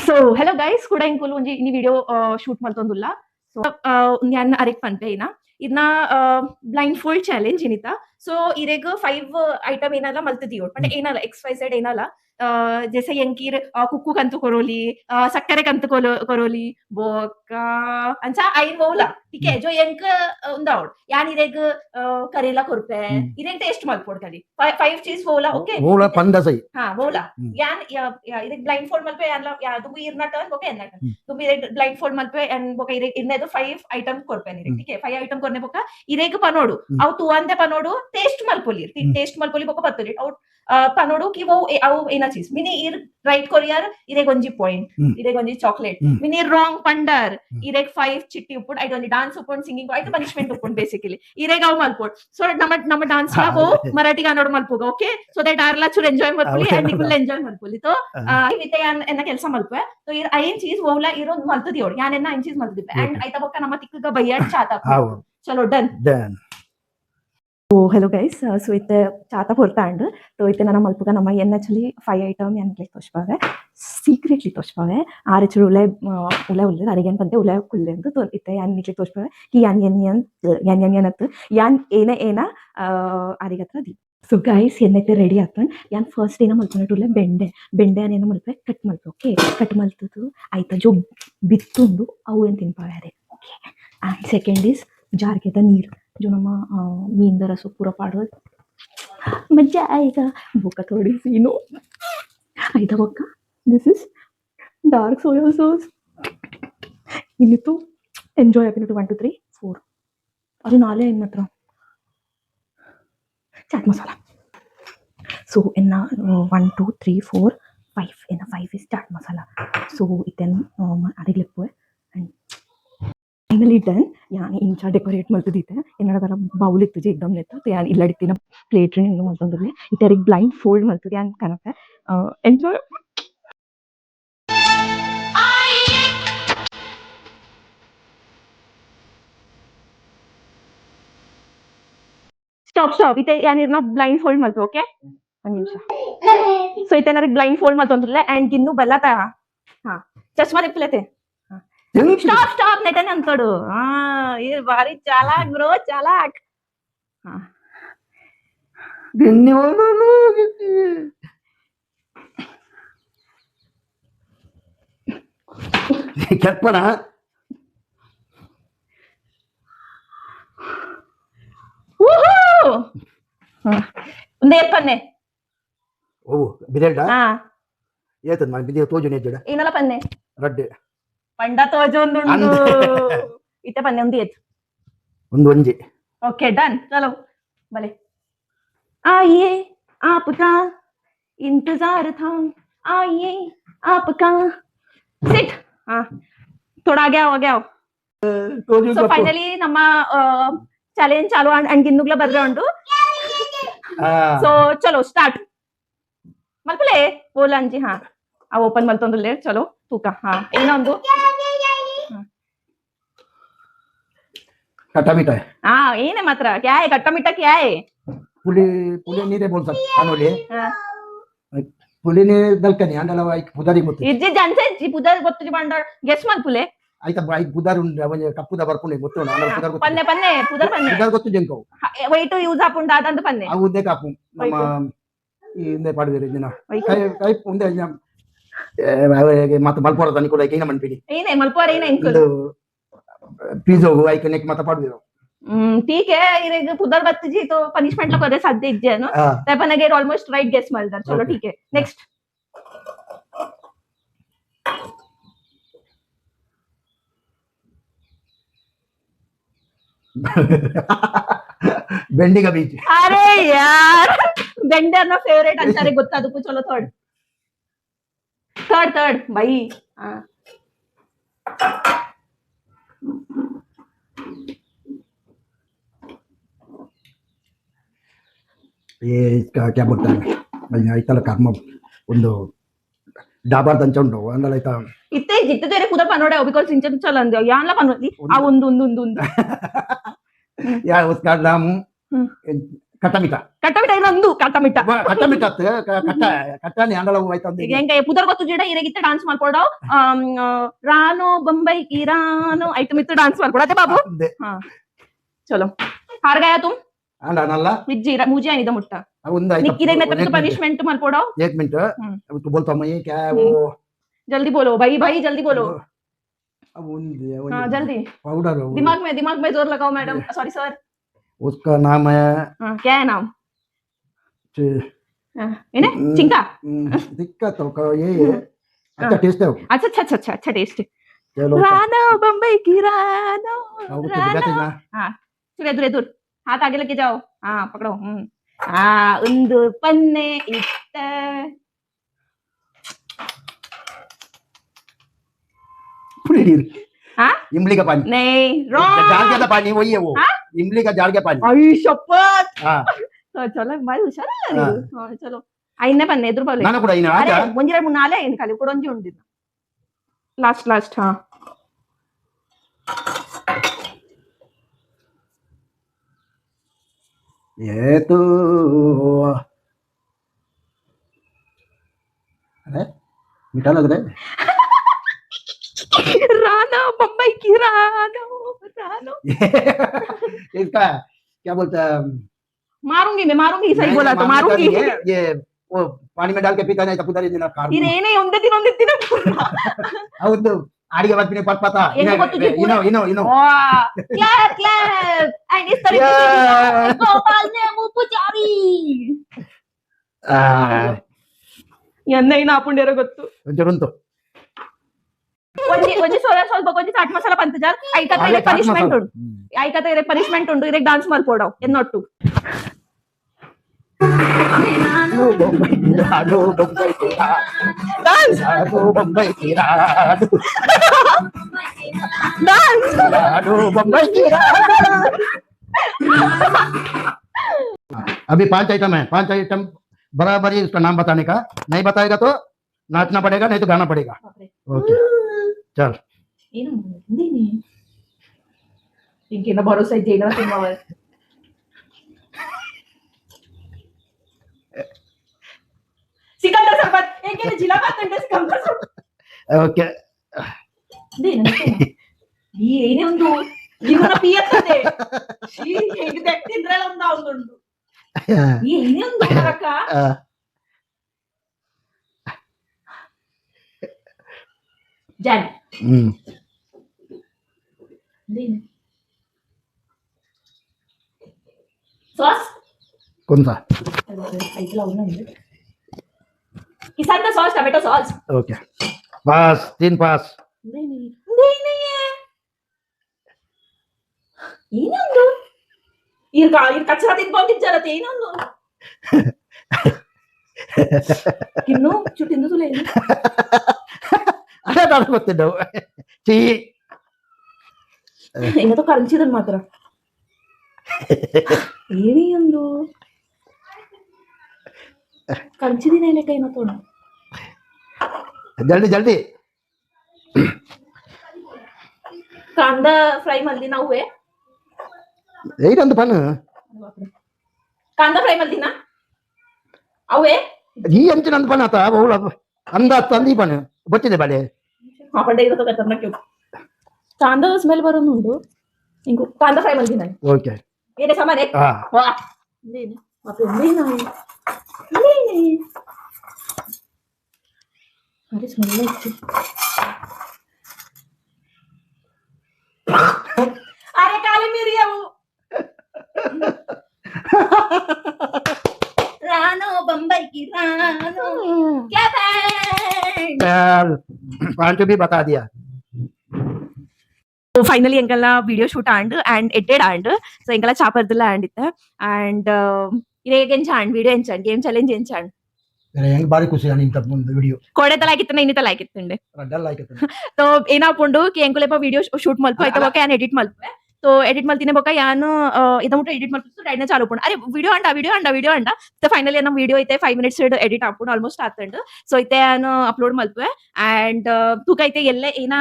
So hello guys, kuda inkulu onji ini video shoot maltondulla. So njan arek panpe ina idna blindfold challenge inita. So ireg 5 item ಏನಲ್ಲ ಮಲ್ತಿದೀವಿ but ಏನಲ್ಲ XYZ ಏನಲ್ಲ जैसे यंकीर कुक्कू कंतु करोली सक्करे कंतु करोली बोका अंचा आई बोला ठीक है जो यंक उंदावड यान इरेग करेला करपे इरेग टेस्ट मल्पोड करी 5 चीज बोला ओके बोला पंदासई हां बोला यान इरेग ब्लाइंड फोल्ड मल्पे यान या तुम्ही इरना टर्न ओके ना तुम्ही इरेग ब्लाइंड फोल्ड मल्पे एंड बोका इरेग इरने तो 5 आइटम करपे इरेग ठीक है 5 आइटम करने बोका इरेग पनोडु अव तू अंदे पनोडु टेस्ट मल्पोली टेस्ट मल्पोली बोका पत्तली आउट पनोडु कि वो अव एना चीज मिनी इर राइट कोरियर इरेग ಒಂಜಿ ಪಾಯಿಂಟ್ ಇರೆಗ್ ಒಂಜಿ ಚಾಕ್ಲೇಟ್ मिनी रॉन्ग पंडर इरेग 5 चिट्टी उपुड आई डोंट डांस उपुड सिंगिंग आई पनिशमेंट उपुड बेसिकली इरेग अव मल्पोड सो ನಮ್ಮ डांस ला वो मराठी गानोड मल्पोग ओके सो दैट आरला चूर एंजॉय मल्पोली एंड निकुल एंजॉय मल्पोली तो इते यान एना ಕೆಲಸ मल्पे तो इर ಐನ್ चीज वोला इरो मल्तदी ओड यान एना ಐನ್ चीज मल्तदी एंड ಐता बक्का ನಮ್ಮ तिक्कಗ ಬಯ್ಯಾಡ್ ಚಾತಾ चलो done So hello guys, so इते चाता पोरता अंड तो इते नाना मल्पुगा नम्मा एनचुअली 5 आइटम यान क्लिक तोष्पावे सीक्रेटली तोष्पावे आरेचुर उले उले अरिगेन पंते उले कुल्ले अंत तो इते यान क्लिक तोष्पावे कि यान अत यान एना अरिगत्र दी सो गाइस एनैते रेडी आतन यान फर्स्ट एना मल्पनेटुले बेंडे अने एना मल्पे कट मल्पे ओके कट मल्तु आइता जो बिತ್ತುಂಡು ಅವು ಏನು ತಿನ್ಪಾವೆ ओके एंड सेकंड इज जार के नीर जो नम्मा मीन रसो पूरा पाड़ो मजा आएगा बोका थोड़ी सीनो आइदा बोका this is dark soya sauce इन्हें तो एंजॉय अपने 1 2 3 4 अरे नाले इन मात्र चाट मसाला सो इन्ना 1 2 3 4 5 इन्ना 5 इज चाट मसाला सो इतन अरे लेपोए एंड फाइनली डन यानी इंचा डेकोरेट मल्तु दीते एनडा ತರ ಬೌಲ್ ಇತ್ತು ಜೆ एकदम नेता तो यानी इल्लडितिನ प्लेट रे नु मल्तंदुले इतरिक ब्लाइंड फोल्ड मल्तु यान कनके एंजॉय स्टॉप इते यानी इरना ब्लाइंड फोल्ड मल्तु ओके ಒಂದು ನಿಮಿಷ ಸೊ इते नरिक ब्लाइंड फोल्ड मल्तंदुले एंड गिन्नु बल्लता हां चश्मा तिप्पलेते स्टॉप नेटने अंतोडु ये भारी चालाक ब्रो चालाक ధన్యవాదాలు చెప్పనా నేర్పన్నే ఓ బిరేడా ఏతన్ మన బిదే తోజునే జడ ఇనల పన్నే ರಡ್ಡೆ पंडा तोजोंदुंडु इते पन्ने उंदी एत ಒಂದು ಒಂಜಿ ओके डन चलो भले आइए आपका इंतजार था आइए आपका सिट हां थोड़ा आगे आओ सो फाइनली ನಮ್ಮ ಚಾಲೆಂಜ್ ಚಾಲು ಅಂಡ್ ಗಿನ್ನುಗ್ಲ ಬರ್ರೆ ಉಂಟು सो चलो स्टार्ट मल्पले बोलंजी हां आ ओपन मल्तोंदुले चलो तूका हां ಏನೊಂದು खट्टा मीठा है हाँ ಏನೇ ಮಾತ್ರ क्या है खट्टा मीठा क्या है पुली नीरे बोल सकते अनोले पुली ने दलकनी अंडला वाइक पुदारी मत इज्जी जानसे जी पुदार ಗೊತ್ತು ಬಂಡಾರ್ ಗೆಸ್ ಮಲ್ ಪುಲೆ ಆಯ್ತಾ ಬಾಯಿಕ್ ಪುದಾರ್ ಉಂಡ ಅವನ ಕಪ್ಪುದ ಬರ್ಪುನೆ ಗೊತ್ತು ನಾನು ಪುದಾರ್ ಗೊತ್ತು ಪನ್ನೆ ಪುದಾರ್ ಗೊತ್ತು ಜಂಕೋ ವೈಟ್ ಯೂಸ್ ಆಪುಂಡ ಅದಂತ ಪನ್ನೆ ಅವುದೇ ಕಾಪು ನಮ್ಮ ಇಂದೆ ಪಾಡುವೆ ದಿನ ಕೈ ಉಂದೆ ಮತ್ತೆ ಮಲ್ಪೋರ ತನಿ ಕೂಡ ಕೈನ ಮನ್ಪಿಡಿ ಏನೇ ಮಲ್ಪೋರ ಏನೇ ಇಂಕುಲು पिझ्झा हो आई कनेक्ट माता पाडू ठीक है इरेग पुदर बत्ती जी तो पनिशमेंट ला करे साध्य इज्जे ना ते पण अगेन ऑलमोस्ट राइट गेस मलदार चलो ठीक है नेक्स्ट बेंडी का बीच अरे यार बेंडर ना फेवरेट अंचारे गोत्ता दुकु चलो थर्ड भाई हां ये इसका क्या बोलता है मैं इतना काम ಒಂದು ಡಾಬಾರ್ ದಂಚ ಉಂಟು ಅಂದಲ್ಲ ಆಯ್ತಾ ಇತ್ತೆ ಜಿtte तेरे कुदा पनोडे बिकॉज़ इंचन चलंदे यानला पनोदी आ ಒಂದು या उसका नाम ಕಟ್ಟಮಿಟ ಕಟ್ಟಮಿಟ ಇನ್ನೊಂದು ಕಟ್ಟಮಿಟ ಕಟ್ಟಮಿಟ ಕಟ್ಟಾನಿ ಅಂಡಲ ಹೋಯ್ತಂದ ಈಗ ಹೆಂಗ ಪುದರ್ ಗೊತ್ತು ಜಿಡ ಇರಗಿತ್ತ ಡಾನ್ಸ್ ಮಾಡ್ಕೊಡೋ ರಾನೋ बंबई ರಾನೋ ಐಟಮ್ ಇತ್ತು ಡಾನ್ಸ್ ಮಾಡ್ಕೊಡತ್ತೆ ಬಾಬು ಹಾ ಚಲೋ हार गया तुम ಅಂಡ ನಲ್ಲ विज्जी मुझे नहीं मुट्टा ಒಂದು निक्की देख मैं तो पनिशमेंट ಮಾಡ್ಕೊಡೋ 1 मिनट तू बोलता मैं क्या वो जल्दी बोलो भाई भाई जल्दी बोलो अब हाँ जल्दी पाउडर दिमाग में जोर लगाओ मैडम सॉरी सर उसका नाम है क्या है नाम इन्हें चिंका दिक्कत हो ये अच्छा टेस्ट है अच्छा टेस्ट चलो रानो बम्बई की रानो रानो हाँ दूर हाथ आगे लेके जाओ हाँ पकड़ो हाँ उंदू पन्ने इट्ट हाँ इमली का पानी नहीं जाड़ का पानी वही है वो इमली का जाड़ का पानी आई शपथ हाँ चलो भाई हुशार चलो అయిన పన్ను ఎదురు పర్లేదు నాన్న కూడా అయినా అరే ಒಂಜಿ ಎರಡು 3 4 అయింది ఖాళీ కూడా ಒಂಜಿ ఉంది లాస్ట్ हाँ ये तो अरे मीठा लग रहा है रानो बम्बई की रानो इसका क्या बोलता है मारूंगी सही बोला तो मारूंगी ये वो पानी में डाल के पीता नहीं तपुदारी दिन कार ಇದೇನೇ ಒಂದೇ ದಿನ ಹೌದು ಆಡಿಗೆ ಬರ್ತೀನಿ ಪತ್ಪತ ಇನೋ ಕ್ಲಾಪ್ ಅಂಡ್ ಇಸ್ ತರೀಕೆ से गोपाल ने मुंह पुचारी ಎನ್ನೈನ ಹಾಕೊಂಡೇರೋ ಗೊತ್ತು ಒಂಚೂರುಂಟು ಒಂಜಿ ಸೋಯಾ ಸಾಸ್ ಬಕೊಂಜಿ ಚಾಟ್ ಮಸಾಲ ಪಂತಜಾರ್ ಐಕತ ಇರೆ ಪನಿಷ್ಮೆಂಟ್ ಉಂಡು ಇರೆ ಡಾನ್ಸ್ ಮಾಡ್ಕೊಡೋ ಎನ್ನೊಟ್ಟು अभी 5 आइटम है 5 आइटम बराबर ही उसका नाम बताने का नहीं बताएगा तो नाचना पड़ेगा नहीं तो गाना पड़ेगा ओके चल ఇంకేనా భరోసా అయితే ఏనా తిన్నావా सिकंदर सरबत एक ने जिला बात అంటే सिकंदर सरबत ओके ಈ ಏನೇ ಒಂದು ಇವನ ಪಿಯತ್ತದೆ ಶೀ ಹೇಗೆ ದಕ್ತಿಂದ್ರಲ್ಲ ಒಂದು ಈ ಏನೇ ಒಂದು ಬರಕ ಜಾನ್ सॉस कौन सा किसान का सॉस टमाटो सॉस ओके पास 3 पास नहीं है ಏನೊಂದು ಈಗ ಕಚ್ಚರ ತಿನ್ಕೊಂಡಿದ್ದಾರತ್ತೆ ಏನೊಂದು ಇನ್ನು ಚುಟ್ಟಿಂದು ತುಲೆ ಅದೇ ನಾನು ಗೊತ್ತಿದ್ದವು ಚೀ ಹೆಂಗತೋ ಕರಂಚಿದನ್ ಮಾತ್ರ ಏನೇ ಒಂದು ಕಂಚಿದಿನ ಲೆಕ್ಕ ಏನೋ ತೋಣ ಜಲ್ದಿ ಜಲ್ದಿ कांदा फ्राय मल्ली ना हुए ಏನಂತ ಪನ್ कांदा फ्राय मल्ली ना अवे ಈ ಅಂಚಿನ ಪನ್ ಆತ ಬಹುಳ ಅಂದ ತಂದಿ ಪನ್ ಗೊತ್ತಿದೆ ಬಾಳೆ आपण इरो तो खतरनाक क्यों कांदा स्मेल बरून ಉಂಟು इंको कांदा फ्राय मल्ली ना ओके ये सामान है हां वाह ले ले बाप रे नहीं अरे स्मेल लाइक अरे काली मिरी है वो रानो बम्बई की रानो क्या पांच भी बता दिया ಫೈನಲಿ ಎಂಕಲ್ಲ video shoot and edited so ಎಂಕಲ್ಲ ಚಾಪರ್ದಲ್ಲ ಇತ್ತೆ ಅಂಡ್ ಇರೇಗ ಎಂಚಾಂಡ್ ವಿಡಿಯೋ ಎಂಚಾಂಡ್ ಗೇಮ್ ಚಾಲೆಂಜ್ ಎಂಚಾಂಡ್ ಹೆಂಗ್ ಬಾರಿ ಖುಷಿ ಇಂತ ಒಂದು ವಿಡಿಯೋ ಕೋಡೆ ತಲಾಕಿತ್ತನೆ ಇನ್ನಿತ ಲಾಕಿತ್ತಂಡೆ ರಡ್ಡಲ್ ಲಾಕಿತ್ತು तो ಏನಾಪುಂಡು ಕಿ ಎಂಕುಲೆಪ ವಿಡಿಯೋ ಶೂಟ್ ಮಲ್ಪ ಐತ ಬಕ ಯಾನ್ ಎಡಿಟ್ ಮಲ್ಪೆ तो एडिट मल्तीने बका यान इदमुट एडिट मल्पु राइट चालू पण अरे वीडियो अंडा तो फाइनली ना वीडियो इथे 5 minutes एडिट आपून ऑलमोस्ट आतंड सो इथे यान अपलोड मल्पे अंड तू कायते ಎಲ್ಲೆ ಏನ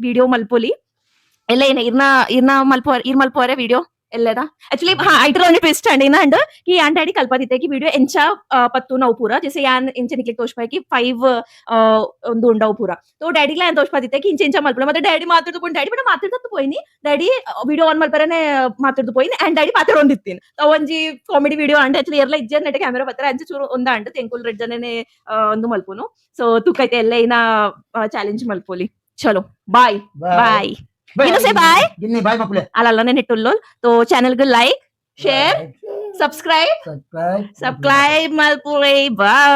ವಿಡಿಯೋ ಮಲ್ಪೋಲಿ ಎಲ್ಲ ಏನ ಇರ್ನ ಮಲ್ಪೋರೆ ವಿಡಿಯೋ ಎಲ್ಲೇದ ऍक्च्युली हा आयटर आणि ट्विस्ट अंडी ना अंड की यान डॅडी कल्पा दिते की व्हिडिओ यांच्या पत्तू नऊ पुरा जसे यान यांचे निकले तोषपाय की 5 ಒಂದು ಉಂಡವು ಪೂರ ತೋ ಡ್ಯಾಡಿಗ್ಲ ಏನ್ ತೋಷ್ಪಾದಿತ್ತೆ ಕಿ ಇಂಚೆ ಇಂಚ ಮಲ್ಪುಳ ಮತ್ತೆ ಡ್ಯಾಡಿ ಮಾತಾಡ್ದು ಪೋಯಿ ಡ್ಯಾಡಿ ಬಡ ಮಾತಾಡ್ದು ಪೋಯಿನಿ ಡ್ಯಾಡಿ ವಿಡಿಯೋ ಆನ್ ಮಲ್ಪರನೆ ಮಾತಾಡ್ದು ಪೋಯಿನಿ ಅಂಡ್ ಡ್ಯಾಡಿ ಮಾತಾಡೊಂದಿತ್ತಿನ ಒಂಜಿ ಕಾಮಿಡಿ ವಿಡಿಯೋ ಅಂಡ್ ಆಕ್ಚುಲಿ ಎಲ್ಲ ಇಜ್ಜರ್ ನೆಟ ಕ್ಯಾಮೆರಾ ಬತ್ತರ ಅಂಚೆ ಚೂರು ಒಂದ ಅಂಡ್ ತೆಂಕುಲ್ ರೆಡ್ ಜನನೆ ಒಂದು ಮಲ್ಪುನು ಸೊ ತುಕೈತೆ ಎಲ್ಲ ಇನ ಚಾಲೆಂಜ್ ಮಲ್ಪೋಲಿ ಚಲೋ bye bye You know say bye? ಗಿನ್ನಿ ಬಾಯ್ ಮಕ್ಕಳೇ. ಅಲ್ಲಲ್ಲನೆ ನೆಟ್ಟುಲ್ಲೋಲ್ ತೋ ಚಾನೆಲ್ ಗೆ like share subscribe Subscribe. Subscribe ಮಲ್ಪುಳಿ ಬಾಯ್